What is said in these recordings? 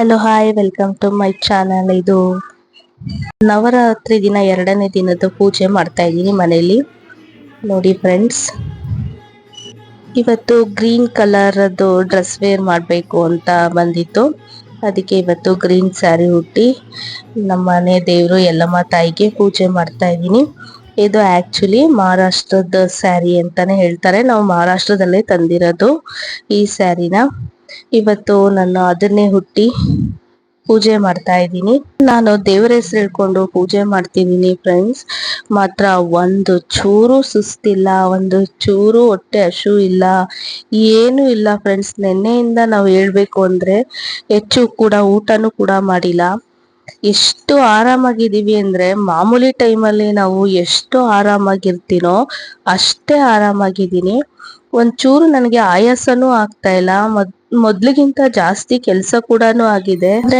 Hello hi welcome to my channel. ಇದು ನವರಾತ್ರಿ ದಿನ 2ನೇ ದಿನದ ಪೂಜೆ ಮಾಡ್ತಾ ಇದ್ದೀನಿ ಮನೆಯಲ್ಲಿ. ನೋಡಿ ಫ್ರೆಂಡ್ಸ್, ಇವತ್ತು ಗ್ರೀನ್ ಕಲರ್ದು ಡ್ರೆಸ್ ವೇರ್ ಮಾಡಬೇಕು ಅಂತ ಬಂದಿತ್ತು. ಅದಕ್ಕೆ ಇವತ್ತು ಗ್ರೀನ್ ಸ್ಯಾರಿ ಉಟ್ಟಿ ನಮ್ಮ ಮನೆ ದೇವರು ಯಲ್ಲಮ್ಮ ತಾಯಿಗೆ ಪೂಜೆ ಮಾಡ್ತಾ ಇದ್ದೀನಿ. ಇದು ಆಕ್ಚುಲಿ ಮಹಾರಾಷ್ಟ್ರದ ಸ್ಯಾರಿ ಅಂತಾನೆ ಹೇಳ್ತಾರೆ. ನಾವು ಮಹಾರಾಷ್ಟ್ರದಲ್ಲೇ ತಂದಿರೋದು ಈ ಸ್ಯಾರಿನ. ಇವತ್ತು ನಾನು ಅದನ್ನೇ ಹುಟ್ಟಿ ಪೂಜೆ ಮಾಡ್ತಾ ಇದ್ದೀನಿ. ನಾನು ದೇವರ ಹೆಸರು ಹೇಳ್ಕೊಂಡು ಪೂಜೆ ಮಾಡ್ತಿದ್ದೀನಿ ಫ್ರೆಂಡ್ಸ್. ಮಾತ್ರ ಒಂದು ಚೂರು ಸುಸ್ತಿಲ್ಲ, ಒಂದು ಚೂರು ಹೊಟ್ಟೆ ಹಶು ಇಲ್ಲ, ಏನು ಇಲ್ಲ ಫ್ರೆಂಡ್ಸ್. ನಿನ್ನೆಯಿಂದ ನಾವು ಹೇಳ್ಬೇಕು ಅಂದ್ರೆ ಹೆಚ್ಚು ಕೂಡ ಊಟನೂ ಕೂಡ ಮಾಡಿಲ್ಲ. ಎಷ್ಟು ಆರಾಮಾಗಿದ್ದೀವಿ ಅಂದ್ರೆ ಮಾಮೂಲಿ ಟೈಮಲ್ಲಿ ನಾವು ಎಷ್ಟು ಆರಾಮಾಗಿರ್ತೀನೋ ಅಷ್ಟೇ ಆರಾಮಾಗಿದ್ದೀನಿ. ಒಂಚೂರು ನನಗೆ ಆಯಾಸನೂ ಆಗ್ತಾ ಇಲ್ಲ. ಮೊದ್ಲಿಗಿಂತ ಜಾಸ್ತಿ ಕೆಲಸ ಕೂಡ ಆಗಿದೆ. ಅಂದ್ರೆ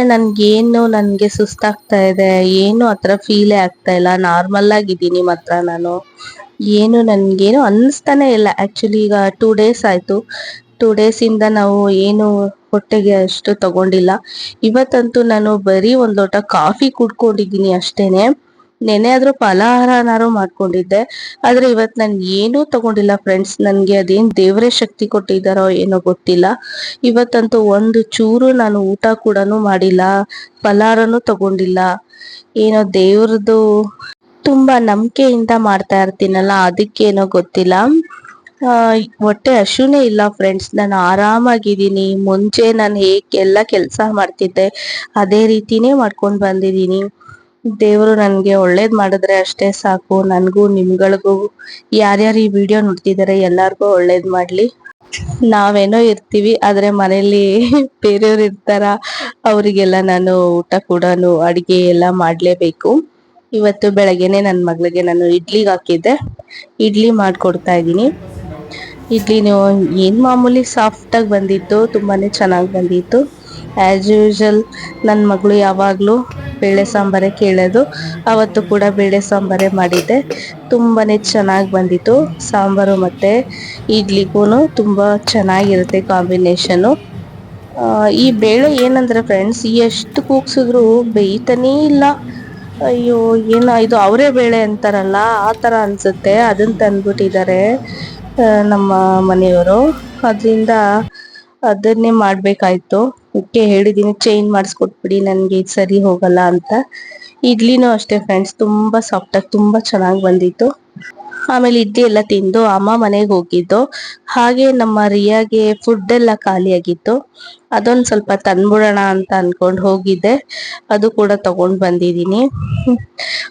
ನನ್ಗೆ ಸುಸ್ತಾಗ್ತಾ ಇದೆ, ಏನು ಆತರ ಫೀಲೇ ಆಗ್ತಾ ಇಲ್ಲ. ನಾರ್ಮಲ್ ಆಗಿದ್ದೀನಿ. ಮಾತ್ರ ನಾನು ನನ್ಗೇನು ಅನ್ನಿಸ್ತಾನೆ ಇಲ್ಲ. ಆಕ್ಚುಲಿ ಈಗ 2 ಡೇಸ್ ಆಯ್ತು. 2 ಡೇಸ್ ಇಂದ ನಾವು ಏನು ಹೊಟ್ಟೆಗೆ ಅಷ್ಟು ತಗೊಂಡಿಲ್ಲ. ಇವತ್ತಂತೂ ನಾನು ಬರೀ 1 ಲೋಟ ಕಾಫಿ ಕುಡ್ಕೊಂಡಿದ್ದೀನಿ ಅಷ್ಟೇನೆ. ನೆನೆ ಆದ್ರೂ ಫಲಹಾರನಾರು ಮಾಡ್ಕೊಂಡಿದ್ದೆ, ಆದ್ರೆ ಇವತ್ ನಾನು ಏನೂ ತಗೊಂಡಿಲ್ಲ ಫ್ರೆಂಡ್ಸ್. ನನ್ಗೆ ಅದೇನ್ ದೇವರೇ ಶಕ್ತಿ ಕೊಟ್ಟಿದ್ದಾರೋ ಏನೋ ಗೊತ್ತಿಲ್ಲ. ಇವತ್ತಂತೂ ಒಂದು ಚೂರು ನಾನು ಊಟ ಕೂಡ ಮಾಡಿಲ್ಲ, ಫಲಹಾರನೂ ತಗೊಂಡಿಲ್ಲ. ಏನೋ ದೇವ್ರದ್ದು ತುಂಬಾ ನಂಬಿಕೆಯಿಂದ ಮಾಡ್ತಾ ಇರ್ತೀನಲ್ಲ, ಅದಕ್ಕೇನೋ ಗೊತ್ತಿಲ್ಲ. ಹೊಟ್ಟೆ ಹಶುನೇ ಇಲ್ಲ ಫ್ರೆಂಡ್ಸ್. ನಾನು ಆರಾಮಾಗಿದ್ದೀನಿ. ಮುಂಚೆ ನಾನು ಎಲ್ಲ ಕೆಲಸ ಮಾಡ್ತಿದ್ದೆ ಅದೇ ರೀತಿನೇ ಮಾಡ್ಕೊಂಡು ಬಂದಿದ್ದೀನಿ. ದೇವರು ನನ್ಗೆ ಒಳ್ಳೇದ್ ಮಾಡಿದ್ರೆ ಅಷ್ಟೇ ಸಾಕು. ನನ್ಗೂ ನಿಮ್ಗಳಿಗೂ, ಯಾರ್ಯಾರು ಈ ವಿಡಿಯೋ ನೋಡ್ತಿದಾರೆ ಎಲ್ಲಾರ್ಗೂ ಒಳ್ಳೇದ್ ಮಾಡ್ಲಿ. ನಾವೇನೋ ಇರ್ತೀವಿ, ಆದ್ರೆ ಮನೇಲಿ ಬೇರೆಯವ್ರು ಇರ್ತಾರ, ಅವರಿಗೆಲ್ಲ ನಾನು ಊಟ ಕೂಡ ಅಡಿಗೆ ಎಲ್ಲ ಮಾಡ್ಲೇಬೇಕು. ಇವತ್ತು ಬೆಳಗ್ಗೆನೆ ನನ್ನ ಮಗಳಿಗೆ ನಾನು ಇಡ್ಲಿಗೆ ಹಾಕಿದ್ದೆ, ಇಡ್ಲಿ ಮಾಡ್ಕೊಡ್ತಾ ಇದ್ದೀನಿ. ಇಡ್ಲಿನೂ ಏನ್ ಮಾಮೂಲಿ ಸಾಫ್ಟ್ ಆಗಿ ಬಂದಿತ್ತು, ತುಂಬಾನೇ ಚೆನ್ನಾಗಿ ಬಂದಿತ್ತು. ಆಸ್ ಯೂಶಲ್ ನನ್ನ ಮಗಳು ಯಾವಾಗ್ಲೂ ಬೇಳೆ ಸಾಂಬಾರೇ ಕೇಳೋದು. ಅವತ್ತು ಕೂಡ ಬೇಳೆ ಸಾಂಬಾರೇ ಮಾಡಿದ್ದೆ. ತುಂಬಾನೇ ಚೆನ್ನಾಗಿ ಬಂದಿತ್ತು ಸಾಂಬಾರು ಮತ್ತೆ ಇಡ್ಲಿಗೂ. ತುಂಬಾ ಚೆನ್ನಾಗಿರುತ್ತೆ ಕಾಂಬಿನೇಷನ್. ಈ ಬೇಳೆ ಏನಂದ್ರೆ ಫ್ರೆಂಡ್ಸ್, ಎಷ್ಟು ಕೂಗ್ಸಿದ್ರು ಬೇಯ್ತಾನೇ ಇಲ್ಲ. ಅಯ್ಯೋ, ಏನೋ ಇದು ಅವರೇ ಬೇಳೆ ಅಂತಾರಲ್ಲ ಆ ತರ ಅನ್ಸುತ್ತೆ. ಅದನ್ನ ತಂದ್ಬಿಟ್ಟಿದ್ದಾರೆ ನಮ್ಮ ಮನೆಯವರು. ಅದರಿಂದ ಅದನ್ನೇ ಮಾಡ್ಬೇಕಾಯ್ತು. ಅದಕ್ಕೆ ಹೇಳಿದೀನಿ ಚೇಂಜ್ ಮಾಡಿಸ್ಕೊಟ್ಬಿಡಿ, ನನ್ಗೆ ಇದು ಸರಿ ಹೋಗಲ್ಲ ಅಂತ. ಇಡ್ಲಿನೂ ಅಷ್ಟೇ ಫ್ರೆಂಡ್ಸ್, ತುಂಬಾ ಸಾಫ್ಟ್ ಆಗಿ ತುಂಬಾ ಚೆನ್ನಾಗಿ ಬಂದಿತ್ತು. ಆಮೇಲೆ ಇಡ್ಲಿ ಎಲ್ಲ ತಿಂದು ಅಮ್ಮ ಮನೆಗೆ ಹೋಗಿದ್ದು. ಹಾಗೆ ನಮ್ಮ ರಿಯಾಗೆ ಫುಡ್ ಎಲ್ಲ ಖಾಲಿ ಆಗಿತ್ತು. ಅದೊಂದು ಸ್ವಲ್ಪ ತಂದ್ಬಿಡೋಣ ಅಂತ ಅನ್ಕೊಂಡು ಹೋಗಿದ್ದೆ. ಅದು ಕೂಡ ತಗೊಂಡ್ ಬಂದಿದ್ದೀನಿ.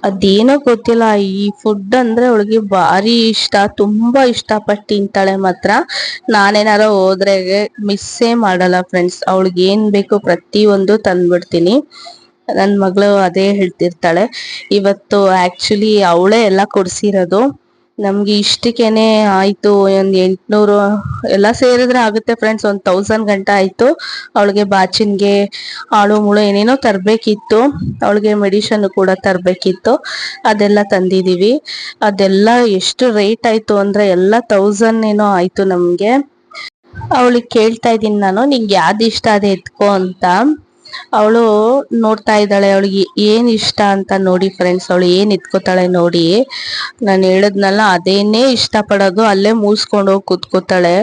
ಅದೇನೋ ಗೊತ್ತಿಲ್ಲ, ಈ ಫುಡ್ ಅಂದ್ರೆ ಅವಳಿಗೆ ಭಾರಿ ಇಷ್ಟ, ತುಂಬಾ ಇಷ್ಟಪಟ್ಟು ತಿಂತಾಳೆ. ಮಾತ್ರ ನಾನೇನಾರೋ ಹೋದ್ರೆ ಮಿಸ್ಸೇ ಮಾಡಲ್ಲ ಫ್ರೆಂಡ್ಸ್. ಅವಳಿಗೆ ಏನ್ ಬೇಕು ಪ್ರತಿಯೊಂದು ತಂದ್ಬಿಡ್ತೀನಿ. ನನ್ ಮಗಳು ಅದೇ ಹೇಳ್ತಿರ್ತಾಳೆ. ಇವತ್ತು ಆಕ್ಚುಲಿ ಅವಳೇ ಎಲ್ಲ ಕೊಡ್ಸಿರೋದು. ನಮ್ಗೆ ಇಷ್ಟಕ್ಕೇನೆ ಆಯ್ತು ಒಂದ್ 800 ಎಲ್ಲ ಸೇರಿದ್ರೆ ಆಗುತ್ತೆ ಫ್ರೆಂಡ್ಸ್, 1000 ಗಂಟ ಆಯ್ತು. ಅವಳಿಗೆ ಬಾಚಿನ್ಗೆ ಆಳು ಮುಳು ಏನೇನೋ ತರ್ಬೇಕಿತ್ತು. ಅವಳಿಗೆ ಮೆಡಿಷನ್ ಕೂಡ ತರ್ಬೇಕಿತ್ತು. ಅದೆಲ್ಲ ತಂದಿದೀವಿ. ಅದೆಲ್ಲ ಎಷ್ಟು ರೇಟ್ ಆಯ್ತು ಅಂದ್ರೆ ಎಲ್ಲ 1000 ಏನೋ ಆಯ್ತು ನಮ್ಗೆ. ಅವಳಿಗೆ ಕೇಳ್ತಾ ಇದ್ದೀನಿ ನಾನು, ನಿಂಗೆ ಯಾವ್ದು ಇಷ್ಟ ಅದೇ ಎತ್ಕೋ ಅಂತ. ಅವಳು ನೋಡ್ತಾ ಇದ್ದಾಳೆ ಅವಳಿಗೆ ಏನ್ ಇಷ್ಟ ಅಂತ ನೋಡಿ ಫ್ರೆಂಡ್ಸ್. ಅವಳು ಏನ್ ಎತ್ಕೋತಾಳೆ ನೋಡಿ. ನಾನು ಹೇಳದ್ನಲ್ಲ ಅದೇನೇ ಇಷ್ಟ ಪಡೋದು, ಅಲ್ಲೇ ಮೂಸ್ಕೊಂಡು ಹೋಗಿ ಕೂತ್ಕೋತಾಳೆ.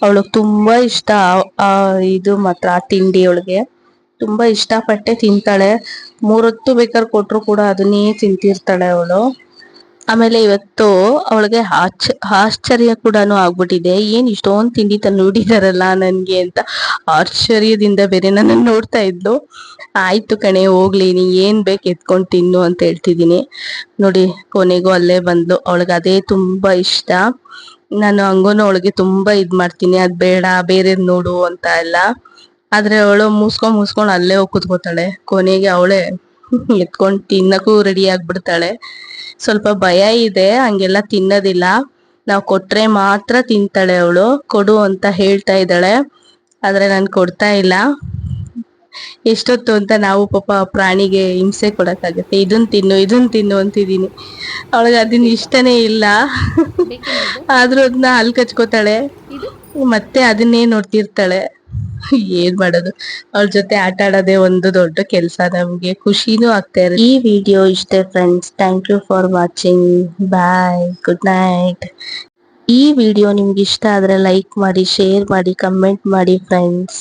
ಅವಳಿಗೆ ತುಂಬಾ ಇಷ್ಟ ಇದು ಮಾತ್ರ ಆ ತಿಂಡಿ. ಅವಳಿಗೆ ತುಂಬಾ ಇಷ್ಟಪಟ್ಟೆ ತಿಂತಾಳೆ. 3 ಹೊತ್ತು ಬೇಕಾದ್ರೆ ಕೊಟ್ರು ಕೂಡ ಅದನ್ನೇ ತಿಂತಿರ್ತಾಳೆ ಅವಳು. ಆಮೇಲೆ ಇವತ್ತು ಅವಳಿಗೆ ಆಶ್ಚರ್ಯ ಕೂಡ ಆಗ್ಬಿಟ್ಟಿದೆ. ಏನ್ ಇಷ್ಟೊಂದು ತಿಂಡಿ ತಂದ್ಬಿಟ್ಟಿದಾರಲ್ಲ ನನ್ಗೆ ಅಂತ ಆಶ್ಚರ್ಯದಿಂದ ಬೇರೆ ನನ್ನ ನೋಡ್ತಾ ಇದ್ಲು. ಆಯ್ತು ಕಣೆ ಹೋಗ್ಲಿ, ನೀ ಏನ್ ಬೇಕು ಎತ್ಕೊಂಡ್ ತಿನ್ನು ಅಂತ ಹೇಳ್ತಿದೀನಿ. ನೋಡಿ ಕೊನೆಗೂ ಅಲ್ಲೇ ಬಂದ್ಲು. ಅವಳಿಗೆ ಅದೇ ತುಂಬಾ ಇಷ್ಟ. ನಾನು ಹಂಗೂನು ಅವಳಿಗೆ ತುಂಬಾ ಇದ್ ಮಾಡ್ತೀನಿ, ಅದ್ ಬೇಡ ಬೇರೆ ನೋಡು ಅಂತ ಎಲ್ಲ. ಆದ್ರೆ ಅವಳು ಮೂಸ್ಕೊಂಡ್ ಅಲ್ಲೇ ಹೋಗಿ ಕೂತ್ಕೋತಾಳೆ. ಕೊನೆಗೆ ಅವಳೇ ಎತ್ಕೊಂಡ್ ತಿನ್ನಕ್ಕೂ ರೆಡಿ ಆಗ್ಬಿಡ್ತಾಳೆ. ಸ್ವಲ್ಪ ಭಯ ಇದೆ, ಹಂಗೆಲ್ಲ ತಿನ್ನೋದಿಲ್ಲ. ನಾವ್ ಕೊಟ್ರೆ ಮಾತ್ರ ತಿಂತಾಳೆ ಅವಳು. ಕೊಡು ಅಂತ ಹೇಳ್ತಾ ಇದ್ದಾಳೆ, ಆದ್ರೆ ನಾನು ಕೊಡ್ತಾ ಇಲ್ಲ. ಎಷ್ಟೊತ್ತು ಅಂತ ನಾವು ಪಾಪ ಪ್ರಾಣಿಗೆ ಹಿಂಸೆ ಕೊಡಕ್ಕಾಗತ್ತೆ. ಇದನ್ ತಿನ್ನು ಅಂತಿದೀನಿ. ಅವಳಿಗೆ ಅದನ್ನ ಇಷ್ಟನೇ ಇಲ್ಲ. ಆದ್ರೂ ಅದನ್ನ ಹಲ್ ಕಚ್ಕೋತಾಳೆ, ಮತ್ತೆ ಅದನ್ನೇ ನೋಡ್ತಿರ್ತಾಳೆ. ಏನ್ ಮಾಡೋದು, ಅವ್ರ ಜೊತೆ ಆಟ ಆಡೋದೇ ಒಂದು ದೊಡ್ಡ ಕೆಲ್ಸ ನಮ್ಗೆ, ಖುಷಿನೂ ಆಗ್ತಾ ಇರುತ್ತೆ. ಈ ವಿಡಿಯೋ ಇಷ್ಟೇ friends, thank you for watching, bye, good night. ಈ ವಿಡಿಯೋ ನಿಮ್ಗೆ ಇಷ್ಟ ಆದ್ರೆ ಲೈಕ್ ಮಾಡಿ, ಶೇರ್ ಮಾಡಿ, ಕಮೆಂಟ್ ಮಾಡಿ ಫ್ರೆಂಡ್ಸ್.